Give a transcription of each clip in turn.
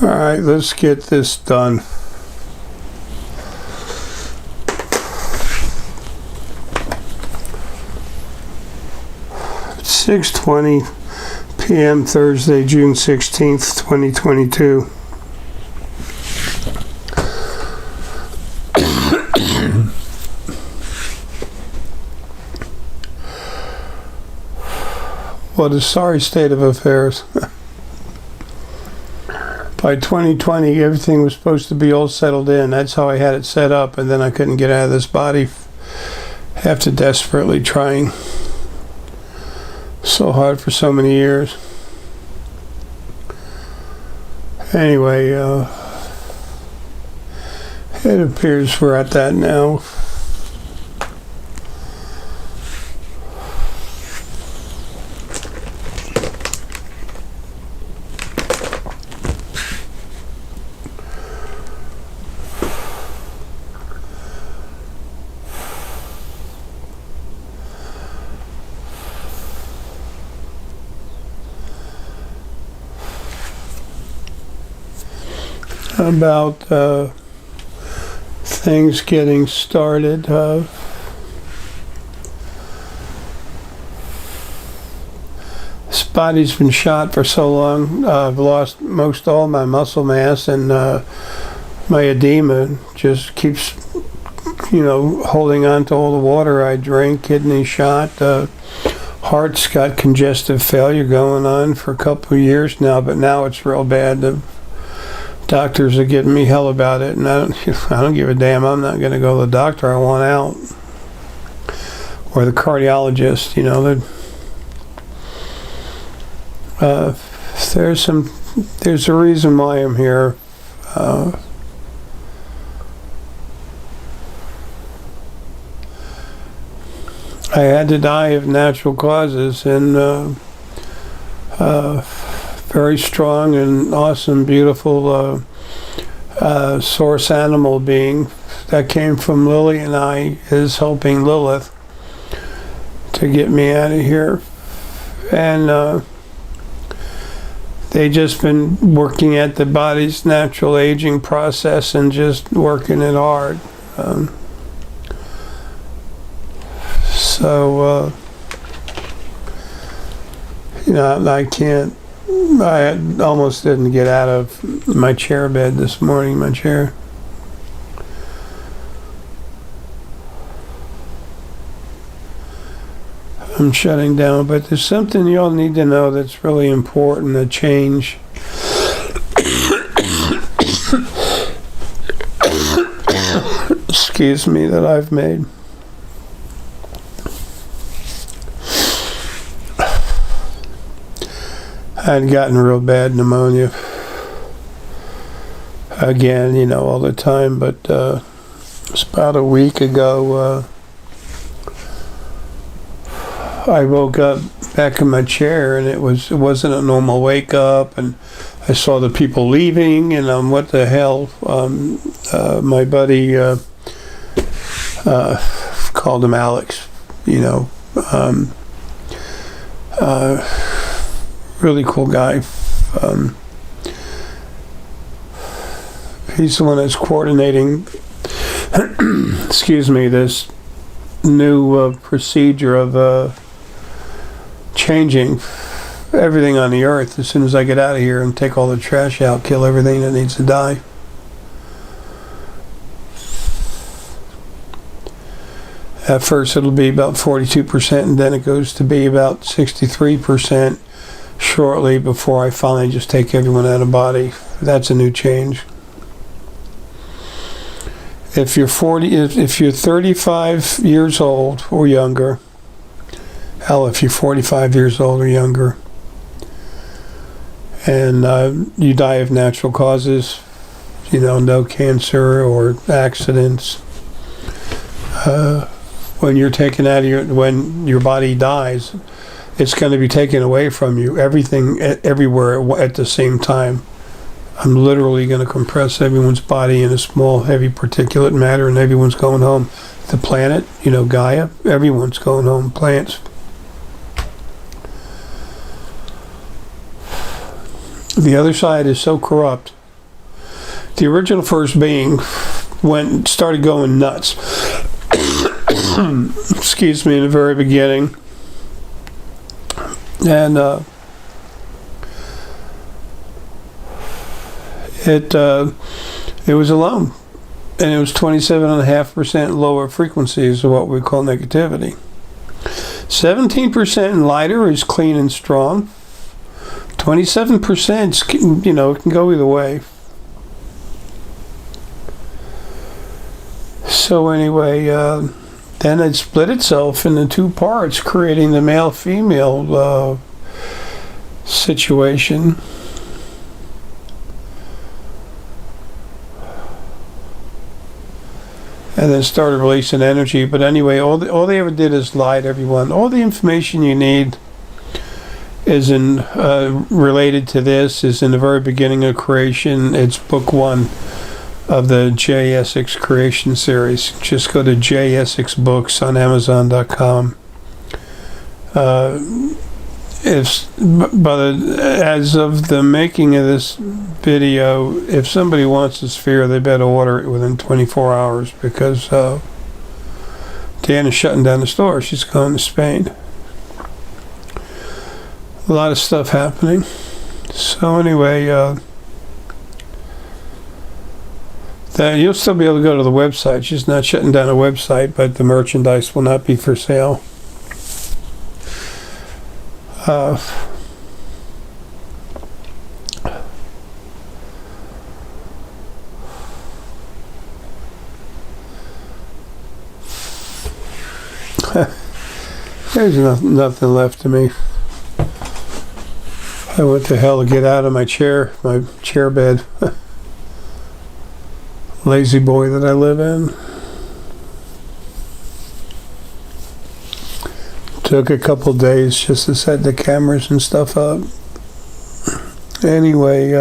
All right, let's get this done. It's 6:20 p.m. Thursday, June 16th, 2022. What a sorry state of affairs. By 2020, everything was supposed to be all settled in. That's how I had it set up, and then I couldn't get out of this body after desperately trying so hard for so many years. Anyway, it appears we're at that now. About things getting started. This body's been shot for so long. I've lost most all my muscle mass, and my edema just keeps, holding on to all the water I drink. Kidney shot. Heart's got congestive failure going on for a couple of years now, but now it's real bad. The doctors are giving me hell about it, and I don't give a damn. I'm not going to go to the doctor. I want out. Or the cardiologist, there's a reason why I'm here. I had to die of natural causes, and very strong and awesome, beautiful source animal being that came from Lily and I is helping Lilith to get me out of here. And they just been working at the body's natural aging process and just working it hard. I almost didn't get out of my chair bed this morning, my chair. I'm shutting down, but there's something you all need to know that's really important, a change. Excuse me, that I've made. I'd gotten real bad pneumonia again, all the time, but it's about a week ago. I woke up back in my chair, and it wasn't a normal wake up, and I saw the people leaving, and what the hell? My buddy called him Alex, really cool guy. He's the one that's coordinating excuse me, this new procedure of changing everything on the earth as soon as I get out of here and take all the trash out, kill everything that needs to die. At first it'll be about 42%, and then it goes to be about 63% shortly before I finally just take everyone out of body. That's a new change. If you're 35 years old or younger, hell, if you're 45 years old or younger, and you die of natural causes, no cancer or accidents, when you're taken out of when your body dies, it's going to be taken away from you, everything, everywhere at the same time. I'm literally going to compress everyone's body in a small, heavy particulate matter, and everyone's going home. The planet, Gaia, everyone's going home. Plants. The other side is so corrupt the original first being started going nuts. Excuse me, in the very beginning. And it was alone. And it was 27.5% lower frequencies of what we call negativity. 17% lighter is clean and strong. 27%, it can go either way. So anyway, then it split itself into two parts, creating the male-female situation. And then started releasing energy. But anyway, all they ever did is lie to everyone. All the information you need is related to this, is in the very beginning of creation. It's book 1 of the J. Essex creation series. Just go to J. Essex Books on Amazon.com. As of the making of this video, if somebody wants the sphere, they better order it within 24 hours, because Dan is shutting down the store. She's going to Spain. A lot of stuff happening. So anyway, you'll still be able to go to the website. She's not shutting down the website, but the merchandise will not be for sale. There's nothing left of me. I went to hell to get out of my chair bed. Lazy boy that I live in. Took a couple days just to set the cameras and stuff up. Anyway,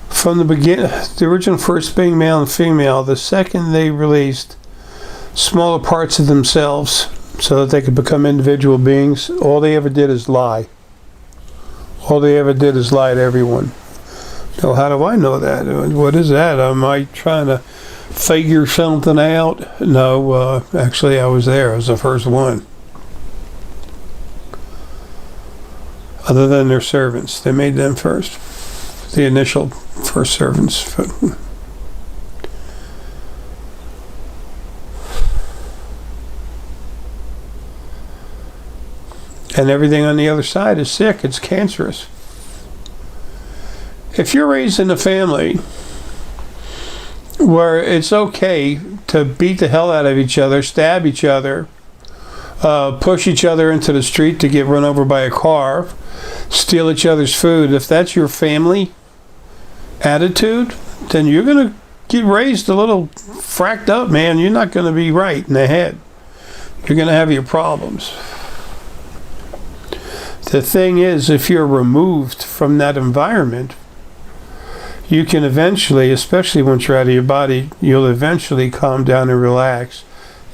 from the beginning, the original first being male and female, the second they released smaller parts of themselves so that they could become individual beings, all they ever did is lie. All they ever did is lie to everyone. So how do I know that? What is that? Am I trying to figure something out? No, actually I was there. I was the first one. Other than their servants. They made them first. The initial first servants. And everything on the other side is sick. It's cancerous. If you're raised in a family where it's okay to beat the hell out of each other, stab each other, push each other into the street to get run over by a car, steal each other's food, if that's your family attitude, then you're going to get raised a little fracked up, man. You're not going to be right in the head. You're going to have your problems. The thing is, if you're removed from that environment, you can eventually, especially once you're out of your body, you'll eventually calm down and relax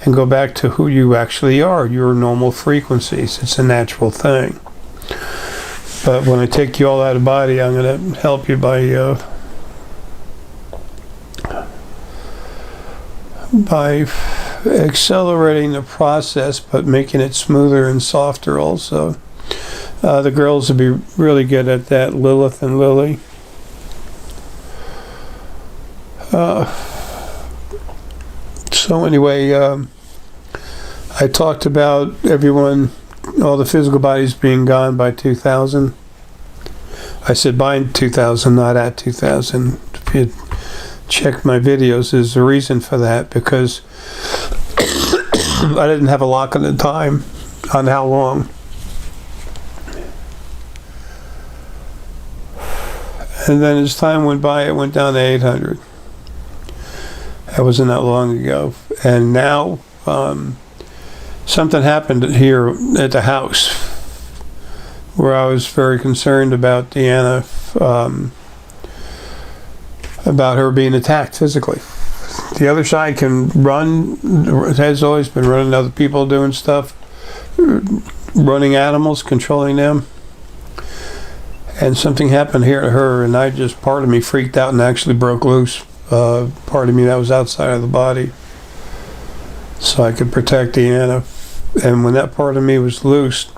and go back to who you actually are, your normal frequencies. It's a natural thing. But when I take you all out of body, I'm going to help you by accelerating the process, but making it smoother and softer also. The girls will be really good at that, Lilith and Lily. So anyway, I talked about everyone, all the physical bodies being gone by 2000. I said by 2000, not at 2000. If you check my videos, there's a reason for that, because I didn't have a lock on the time on how long. And then as time went by, it went down to 800. That wasn't that long ago. And now something happened here at the house where I was very concerned about Deanna, about her being attacked physically. The other side can run, has always been running other people, doing stuff, running animals, controlling them. and something happened here to her, and part of me freaked out and actually broke loose. Part of me that was outside of the body, so I could protect Deanna. And when that part of me was loose,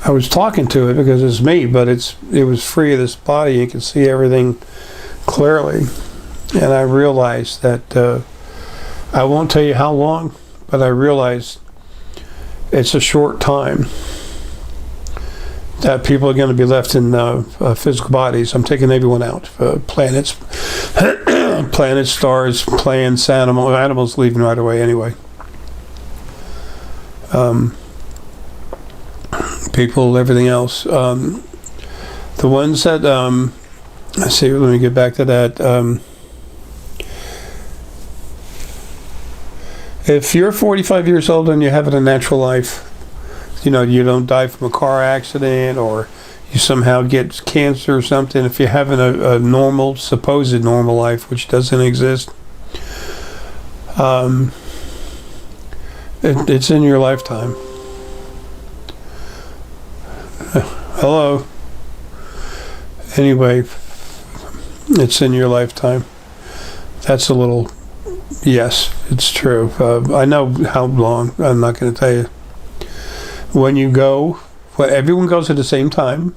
I was talking to it because it's me, but it was free of this body. You can see everything clearly, and I realized that I won't tell you how long, but I realized it's a short time that people are going to be left in physical bodies. I'm taking everyone out. Planets, planets, stars, plants, animals leaving right away anyway. People, everything else. The ones that, let's see, let me get back to that. If you're 45 years old and you're having a natural life, you don't die from a car accident, or you somehow get cancer or something, if you're having a normal, supposed normal life, which doesn't exist, it's in your lifetime. Hello. Anyway, it's in your lifetime. That's a little, yes, it's true. I know how long, I'm not going to tell you. When you go, everyone goes at the same time.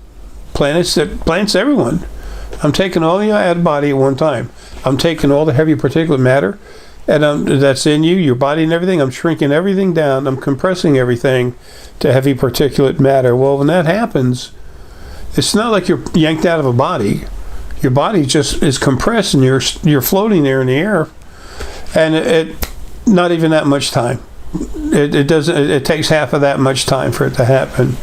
Planets, everyone. I'm taking all the out of body at one time. I'm taking all the heavy particulate matter, and that's in you, your body and everything. I'm shrinking everything down. I'm compressing everything to heavy particulate matter. Well, when that happens, it's not like you're yanked out of a body. Your body just is compressed, and you're floating there in the air, and it not even that much time. It doesn't. It takes half of that much time for it to happen.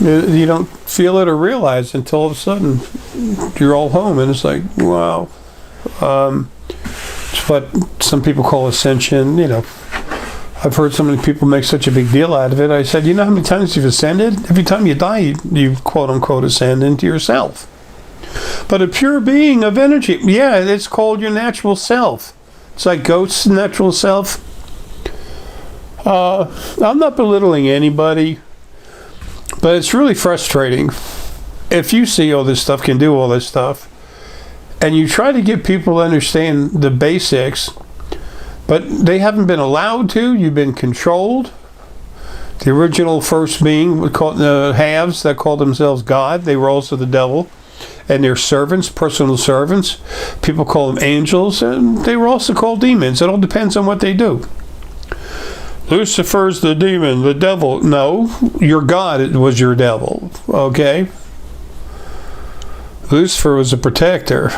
You don't feel it or realize until all of a sudden you're all home, and it's like, wow. It's what some people call ascension. I've heard so many people make such a big deal out of it. I said, you know how many times you've ascended? Every time you die, you quote unquote ascend into yourself. But a pure being of energy, yeah, it's called your natural self. It's like Goat's natural self. I'm not belittling anybody, but it's really frustrating if you see all this stuff, can do all this stuff, and you try to get people to understand the basics, but they haven't been allowed to. You've been controlled. The original first being, called the halves, that called themselves God, they were also the devil, and their servants, personal servants. People call them angels, and they were also called demons. It all depends on what they do. Lucifer's the demon, the devil. No, your God was your devil, okay? Lucifer was a protector.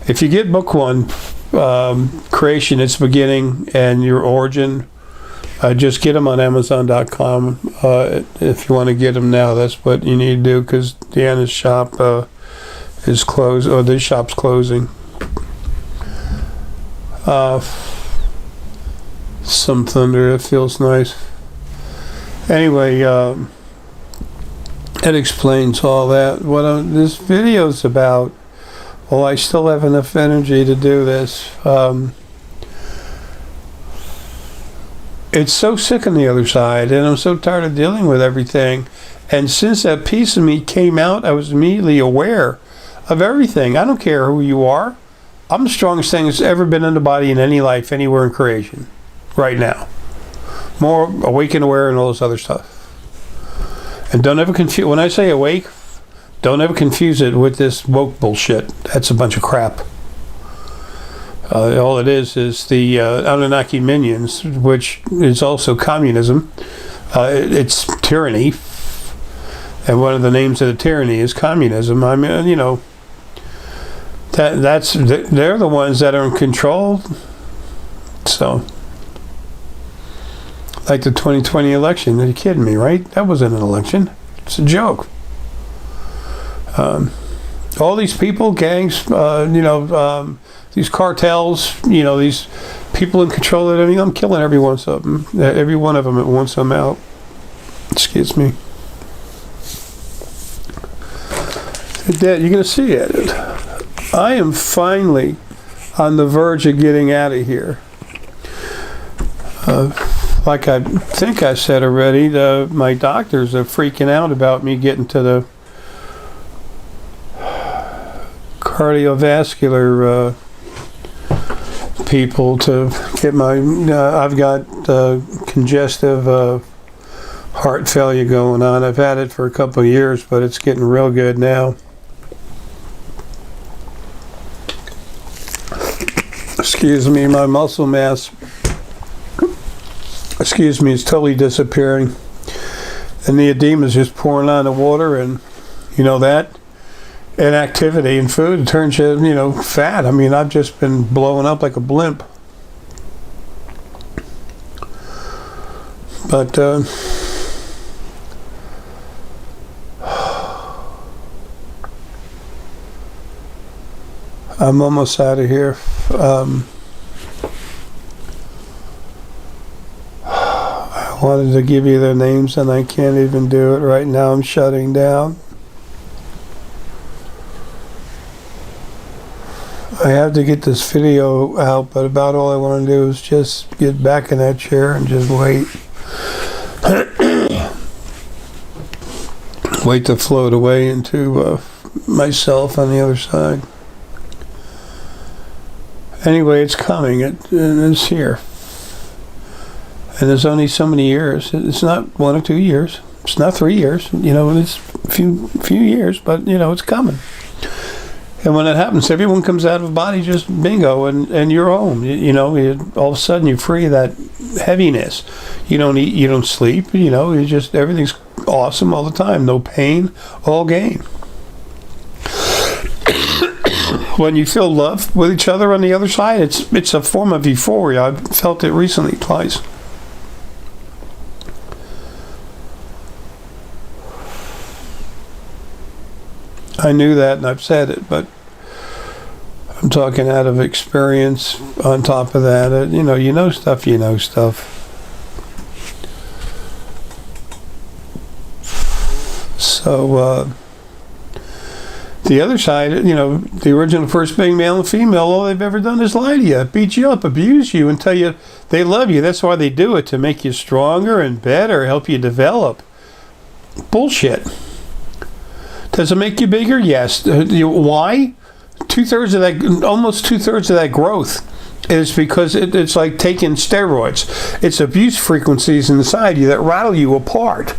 If you get book 1, Creation, Its Beginning, and Your Origin, just get them on Amazon.com. If you want to get them now, that's what you need to do, because Deanna's shop is closed, or this shop's closing. Some thunder, it feels nice. Anyway, it explains all that. What this video's about. Well, I still have enough energy to do this. It's so sick on the other side, and I'm so tired of dealing with everything. And since that piece of me came out, I was immediately aware of everything. I don't care who you are. I'm the strongest thing that's ever been in the body in any life, anywhere in creation, right now. More awake and aware and all this other stuff. And don't ever confuse, when I say awake, don't ever confuse it with this woke bullshit. That's a bunch of crap. All it is the Anunnaki minions, which is also communism. It's tyranny. And one of the names of the tyranny is communism. I mean, they're the ones that are in control. So, like the 2020 election, are you kidding me, right? That wasn't an election. It's a joke. All these people, gangs, these cartels, these people in control of everything, I'm killing every one of them. Every one of them once I'm out. Excuse me. You're going to see it. I am finally on the verge of getting out of here. Like I think I said already, my doctors are freaking out about me getting to the cardiovascular people to get my, I've got congestive heart failure going on. I've had it for a couple of years, but it's getting real good now. Excuse me, my muscle mass, is totally disappearing. And the edema is just pouring on the water, and you know that inactivity in food turns you, fat. I mean, I've just been blowing up like a blimp. But I'm almost out of here. I wanted to give you their names and I can't even do it right now. I'm shutting down. I have to get this video out, but about all I want to do is just get back in that chair and just wait. Wait to float away into myself on the other side. Anyway, it's coming. It's here. And there's only so many years. It's not 1 or 2 years. It's not 3 years. It's a few years, but it's coming. And when that happens, everyone comes out of a body just bingo, and you're home. All of a sudden you're free of that heaviness. You don't eat, you don't sleep. You just everything's awesome all the time. No pain, all gain. When you feel love with each other on the other side, it's a form of euphoria. I've felt it recently twice. I knew that and I've said it, but I'm talking out of experience on top of that. You know stuff. So, the other side, the original first being male and female, all they've ever done is lie to you, beat you up, abuse you, and tell you they love you. That's why they do it, to make you stronger and better, help you develop. Bullshit. Does it make you bigger? Yes. Why? Almost two-thirds of that growth is because it's like taking steroids. It's abuse frequencies inside you that rattle you apart.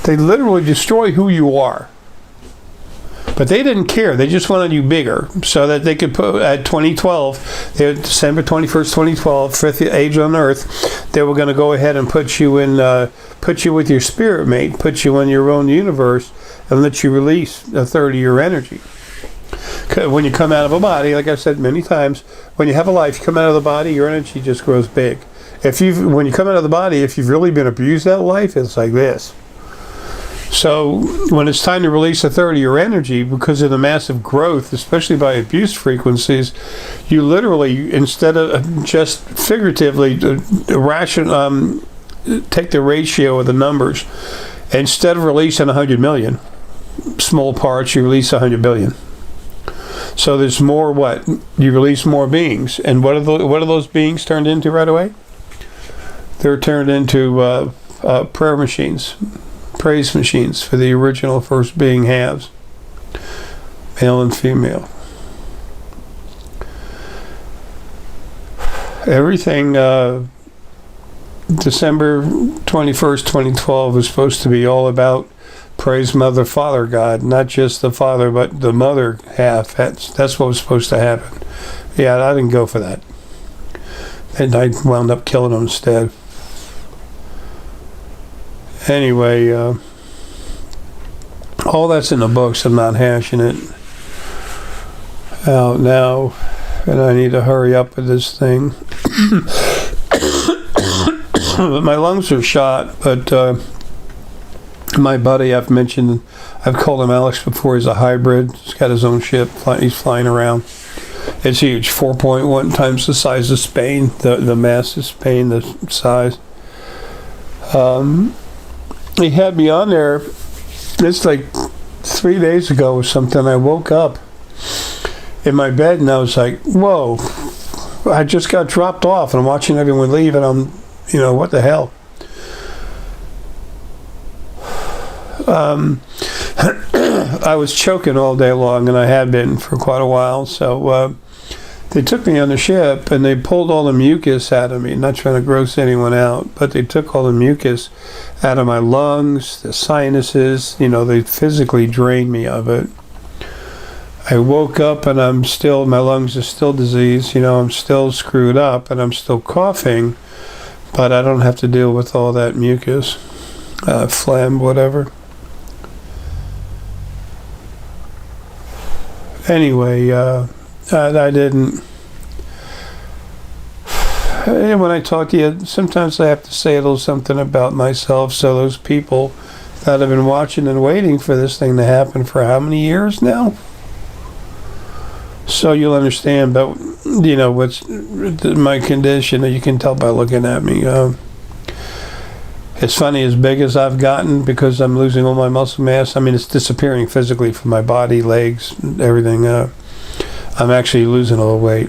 They literally destroy who you are. But they didn't care. They just wanted you bigger so that they could put, at 2012, December 21st, 2012, fifth age on Earth, they were going to go ahead and put you with your spirit mate, put you in your own universe, and let you release a third of your energy. When you come out of a body, like I've said many times, when you have a life, you come out of the body, your energy just grows big. When you come out of the body, if you've really been abused that life, it's like this. So when it's time to release a third of your energy because of the massive growth, especially by abuse frequencies, you literally, instead of just figuratively take the ratio of the numbers, instead of releasing 100 million small parts, you release 100 billion. So there's more you release more beings. And what are those beings turned into right away? They're turned into prayer machines. Praise machines for the original first being halves, male and female. Everything December 21st, 2012 is supposed to be all about praise Mother, Father God, not just the Father, but the Mother half. That's what was supposed to happen. Yeah, I didn't go for that. And I wound up killing them instead. Anyway, all that's in the books. I'm not hashing it out now, and I need to hurry up with this thing. My lungs are shot, but my buddy I've called him Alex before. He's a hybrid. He's got his own ship. He's flying around. It's huge, 4.1 times the size of Spain. The mass of Spain, the size. He had me on there. It's like 3 days ago or something. I woke up in my bed, and I was like, whoa, I just got dropped off, and I'm watching everyone leave, and I'm, what the hell? I was choking all day long, and I had been for quite a while, so they took me on the ship, and they pulled all the mucus out of me. Not trying to gross anyone out, but they took all the mucus out of my lungs, the sinuses. They physically drained me of it. I woke up, and my lungs are still diseased. I'm still screwed up, and I'm still coughing, but I don't have to deal with all that mucus, phlegm, whatever. Anyway, I didn't. And when I talk to you, sometimes I have to say a little something about myself, so those people that have been watching and waiting for this thing to happen for how many years now? So you'll understand, but what's my condition. You can tell by looking at me. It's funny, as big as I've gotten, because I'm losing all my muscle mass. I mean, it's disappearing physically from my body, legs, everything. I'm actually losing all the weight.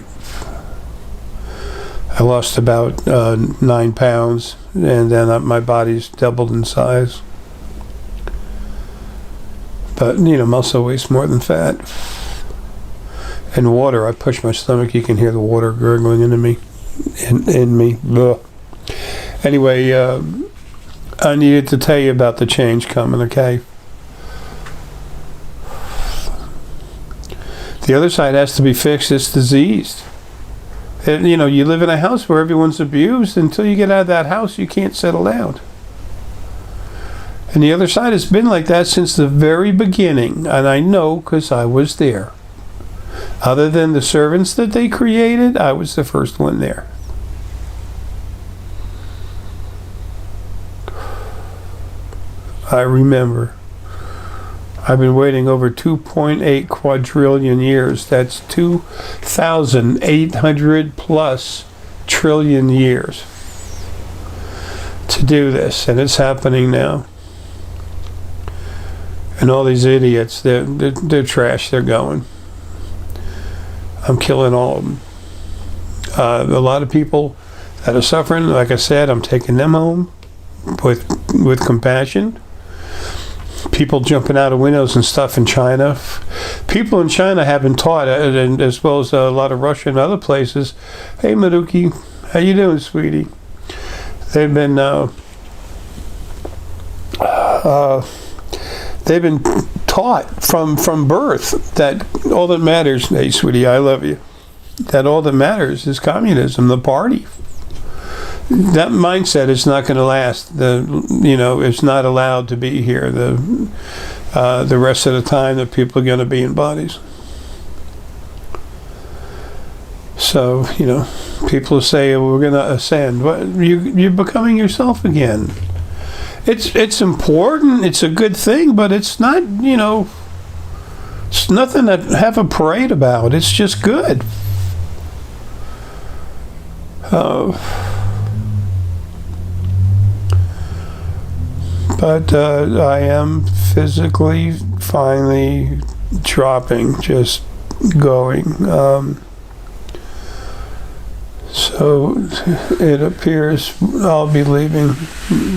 I lost about 9 pounds, and then my body's doubled in size. But, muscle weighs more than fat. And water, I push my stomach, you can hear the water gurgling into me, in me. Ugh. Anyway, I needed to tell you about the change coming, okay? The other side has to be fixed. It's diseased. And, you live in a house where everyone's abused. Until you get out of that house, you can't settle down. And the other side has been like that since the very beginning. And I know because I was there. Other than the servants that they created, I was the first one there. I remember. I've been waiting over 2.8 quadrillion years. That's 2,800 plus trillion years to do this, and it's happening now. And all these idiots, they're trash. They're going. I'm killing all of them. A lot of people that are suffering, like I said, I'm taking them home with compassion. People jumping out of windows and stuff in China. People in China have been taught, and as well as a lot of Russia and other places. Hey, Maruki, how you doing, sweetie? They've been taught from birth that all that matters. Hey, sweetie, I love you. That all that matters is communism, the party. That mindset is not going to last. It's not allowed to be here. The rest of the time that people are going to be in bodies. So people say we're going to ascend. What, you're becoming yourself again. It's important. It's a good thing, but it's not. It's nothing to have a parade about. It's just good. But I am physically finally dropping, just going. So it appears I'll be leaving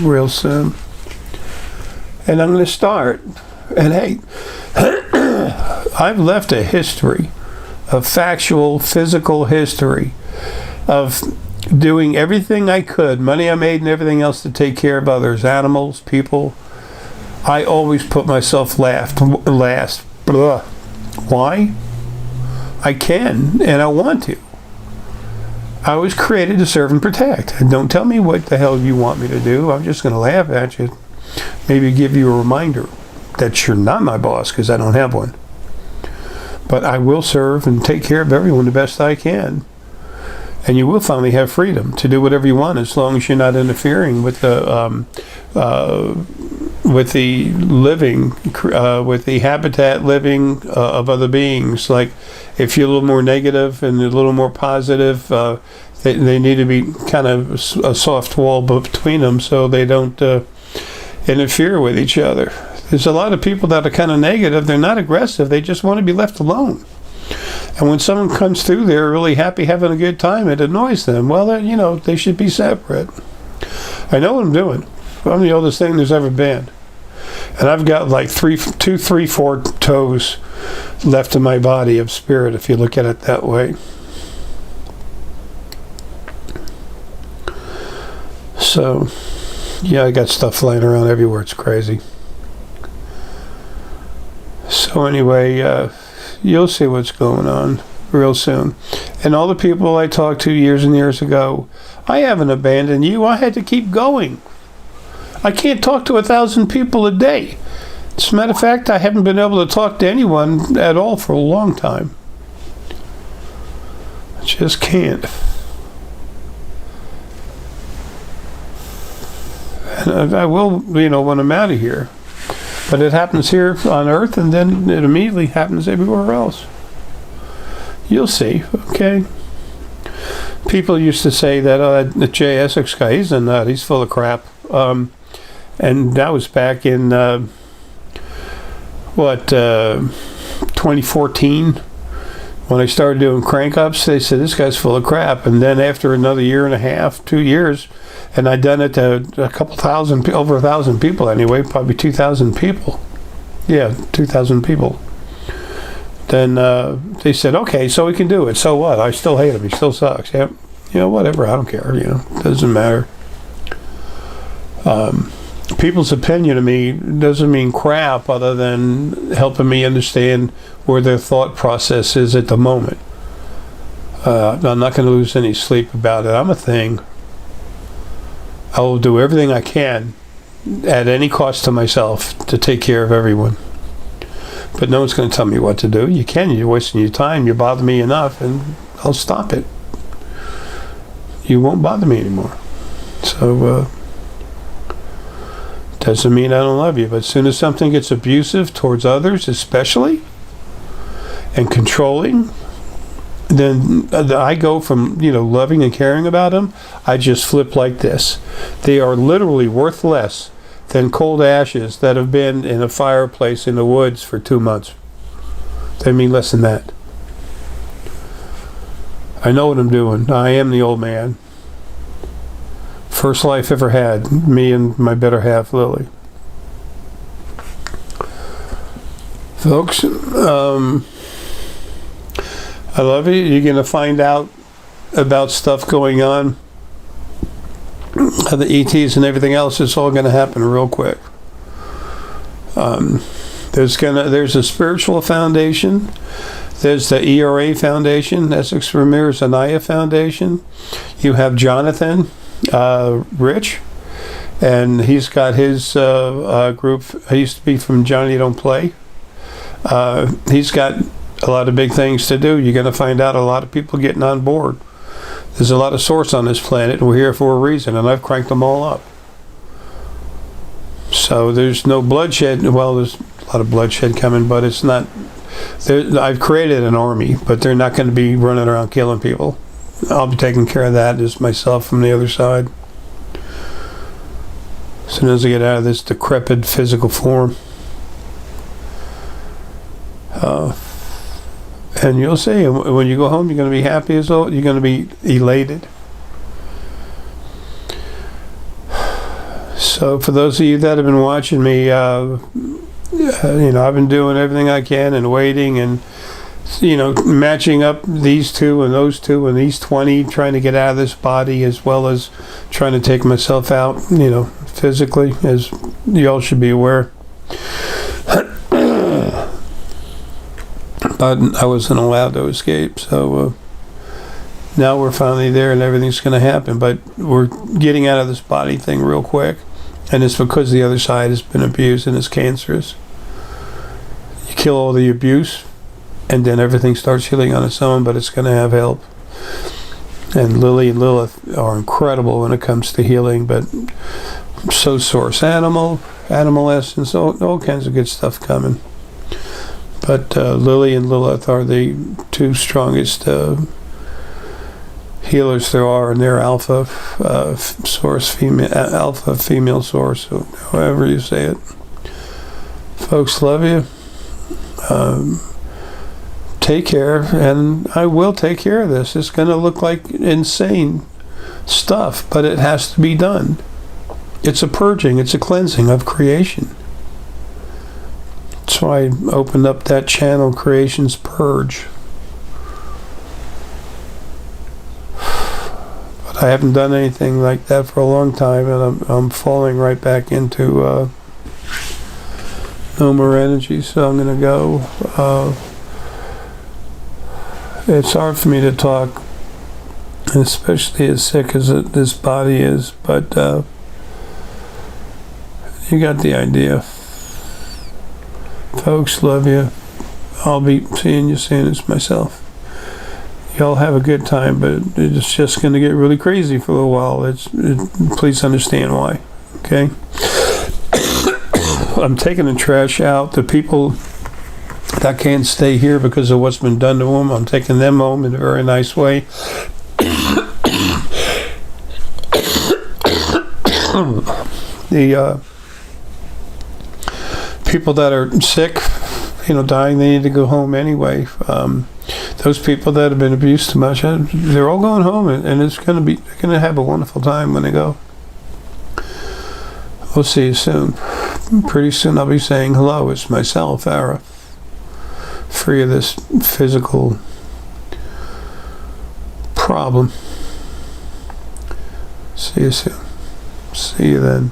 real soon. And I'm going to start. And hey, I've left a history, a factual, physical history of doing everything I could, money I made and everything else, to take care of others, animals, people. I always put myself last. Blah. Why? I can and I want to. I was created to serve and protect. And don't tell me what the hell you want me to do. I'm just going to laugh at you. Maybe give you a reminder that you're not my boss, because I don't have one. But I will serve and take care of everyone the best I can. And you will finally have freedom to do whatever you want, as long as you're not interfering with the living, with the habitat living of other beings. Like, if you're a little more negative and a little more positive, they need to be kind of a soft wall between them, so they don't interfere with each other. There's a lot of people that are kind of negative. They're not aggressive. They just want to be left alone. And when someone comes through there really happy, having a good time, it annoys them. Well, they should be separate. I know what I'm doing. I'm the oldest thing there's ever been. And I've got like 4 toes left in my body of spirit, if you look at it that way. So, yeah, I got stuff flying around everywhere. It's crazy. So anyway, you'll see what's going on real soon. And all the people I talked to years and years ago, I haven't abandoned you. I had to keep going. I can't talk to 1,000 people a day. As a matter of fact, I haven't been able to talk to anyone at all for a long time. I just can't. And I will, when I'm out of here. But it happens here on Earth, and then it immediately happens everywhere else. You'll see, okay? People used to say that the J. Essex guy, he's a nut, he's full of crap. And that was back in, 2014? When I started doing crank-ups, they said, this guy's full of crap. And then after another year and a half, 2 years, and I'd done it to a couple thousand, over 1,000 people anyway, probably 2,000 people. Yeah, 2,000 people. Then they said, okay, so we can do it. So what? I still hate him. He still sucks. Yeah, whatever. I don't care. It doesn't matter. People's opinion of me doesn't mean crap other than helping me understand where their thought process is at the moment. I'm not going to lose any sleep about it. I'm a thing. I will do everything I can at any cost to myself to take care of everyone. But no one's going to tell me what to do. You can. You're wasting your time. You bother me enough, and I'll stop it. You won't bother me anymore. So, doesn't mean I don't love you. But as soon as something gets abusive towards others, especially, and controlling, then I go from, loving and caring about them, I just flip like this. They are literally worth less than cold ashes that have been in a fireplace in the woods for 2 months. They mean less than that. I know what I'm doing. I am the old man. First life ever had, me and my better half, Lily. Folks, I love you. You're going to find out about stuff going on, the ETs and everything else. It's all going to happen real quick. There's a spiritual foundation. There's the Arae Foundation, Essex Ramirez Anaya Foundation. You have Jonathan Rich, and he's got his group. I used to be from Johnny Don't Play. He's got a lot of big things to do. You're going to find out a lot of people getting on board. There's a lot of source on this planet, and we're here for a reason, and I've cranked them all up. So there's no bloodshed. Well, there's a lot of bloodshed coming, but it's not. I've created an army, but they're not going to be running around killing people. I'll be taking care of that as myself from the other side. As soon as I get out of this decrepit physical form. And you'll see, when you go home, you're going to be happy as all. You're going to be elated. So for those of you that have been watching me, I've been doing everything I can and waiting and, matching up these two and those two and these 20, trying to get out of this body as well as trying to take myself out, physically, as y'all should be aware. But I wasn't allowed to escape, so now we're finally there and everything's going to happen. But we're getting out of this body thing real quick, and it's because the other side has been abused and is cancerous. You kill all the abuse, and then everything starts healing on its own, but it's going to have help. And Lily and Lilith are incredible when it comes to healing, but so source animal essence, all kinds of good stuff coming. But Lily and Lilith are the two strongest healers there are, and they're alpha source, alpha female source, however you say it. Folks, love you. take care, and I will take care of this. It's going to look like insane stuff, but it has to be done. It's a purging, it's a cleansing of creation. So I opened up that channel, Creation's Purge. But I haven't done anything like that for a long time, and I'm falling right back into no more energy, so I'm going to go. It's hard for me to talk, especially as sick as this body is, but you got the idea. Folks, love you. I'll be seeing you soon as myself. Y'all have a good time, but it's just going to get really crazy for a while. Please understand why, okay? I'm taking the trash out. The people that can't stay here because of what's been done to them, I'm taking them home in a very nice way. The people that are sick, dying, they need to go home anyway. Those people that have been abused too much, they're all going home, and they're going to have a wonderful time when they go. We'll see you soon. Pretty soon I'll be saying hello. It's myself, Arae. Free of this physical problem. See you soon. See you then.